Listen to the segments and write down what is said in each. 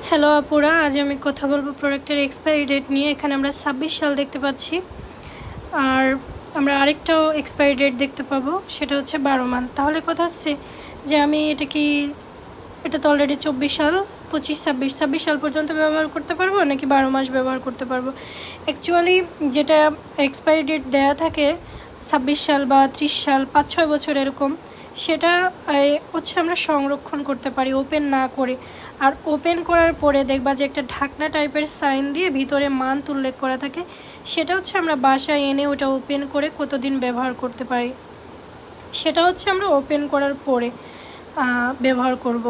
Hello আপুরা, আজ আমি কথা বলবো প্রোডাক্টের এক্সপায়ারি ডেট নিয়ে। এখানে আমরা 26 সাল দেখতে পাচ্ছি, আর আমরা আরেকটাও এক্সপায়ারি ডেট দেখতে পাবো, সেটা হচ্ছে 12 মান্থ। তাহলে কথা হচ্ছে যে আমি এটা তো অলরেডি 24 সাল, 25, 26 সাল পর্যন্ত ব্যবহার করতে পারবো নাকি 12 মাস ব্যবহার করতে পারবো। অ্যাকচুয়ালি যেটা এক্সপায়ারি ডেট দেওয়া থাকে 26 সাল বা 30 সাল, 5-6 বছর এরকম, সেটা হচ্ছে আমরা সংরক্ষণ করতে পারি ওপেন না করে। আর ওপেন করার পরে দেখবা যে একটা ঢাকনা টাইপের সাইন দিয়ে ভিতরে মান্থ উল্লেখ করা থাকে, সেটা হচ্ছে আমরা বাসায় এনে ওটা ওপেন করে কতদিন ব্যবহার করতে পারি, সেটা হচ্ছে আমরা ওপেন করার পরে ব্যবহার করব।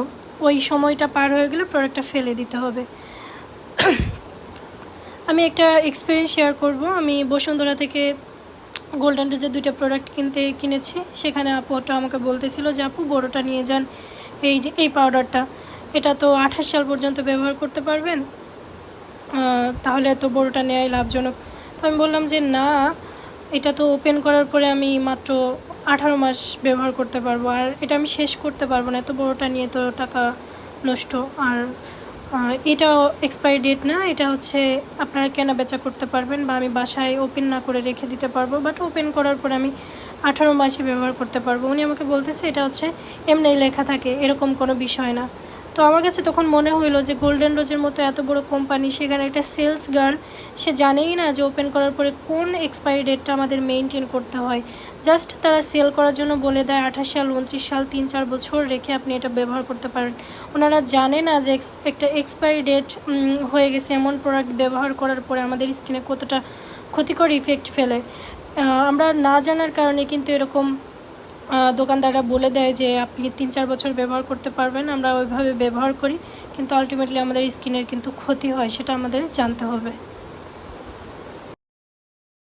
ওই সময়টা পার হয়ে গেলে প্রোডাক্টটা ফেলে দিতে হবে। আমি একটা এক্সপিরিয়েন্স শেয়ার করব। আমি বসুন্ধরা থেকে গোল্ডেন ডেজের 2টা প্রোডাক্ট কিনেছি। সেখানে আপুটা আমাকে বলতেছিল যে আপু বড়োটা নিয়ে যান, এই যে এই পাউডারটা, এটা তো 28 সাল পর্যন্ত ব্যবহার করতে পারবেন, তাহলে তো বড়োটা নেওয়াই লাভজনক। তো আমি বললাম যে না, এটা তো ওপেন করার পরে আমি মাত্র 18 মাস ব্যবহার করতে পারবো, আর এটা আমি শেষ করতে পারবো না, এত বড়োটা নিয়ে তো টাকা নষ্ট। আর এটা এক্সপায়ারি ডেট না, এটা হচ্ছে আপনারা কেনা বেচা করতে পারবেন, বা আমি বাসায় ওপেন না করে রেখে দিতে পারবো, বাট ওপেন করার পরে আমি 18 মাসে ব্যবহার করতে পারবো। উনি আমাকে বলতেছে এটা হচ্ছে এমনি লেখা থাকে, এরকম কোনো বিষয় না। তো আমার কাছে তখন মনে হইলো যে গোল্ডেন রোজের মতো এত বড় কোম্পানি, সেখানে একটা সেলস গার্ল, সে জানেই না যে ওপেন করার পরে কোন এক্সপায়ারি ডেটটা আমাদের মেনটেন করতে হয়। জাস্ট তারা সেল করার জন্য বলে দেয় 28 সাল, 29 সাল, 3-4 বছর রেখে আপনি এটা ব্যবহার করতে পারেন। ওনারা জানে না যে একটা এক্সপায়ারি ডেট হয়ে গেছে এমন প্রোডাক্ট ব্যবহার করার পরে আমাদের স্কিনে কতটা ক্ষতিকর ইফেক্ট ফেলে। আমরা না জানার কারণে কিন্তু এরকম দোকানদাররা বলে দেয় যে আপনি 3-4 বছর ব্যবহার করতে পারবেন, আমরা ওইভাবে ব্যবহার করি, কিন্তু আলটিমেটলি আমাদের স্কিনের কিন্তু ক্ষতি হয়, সেটা আমাদের জানতে হবে।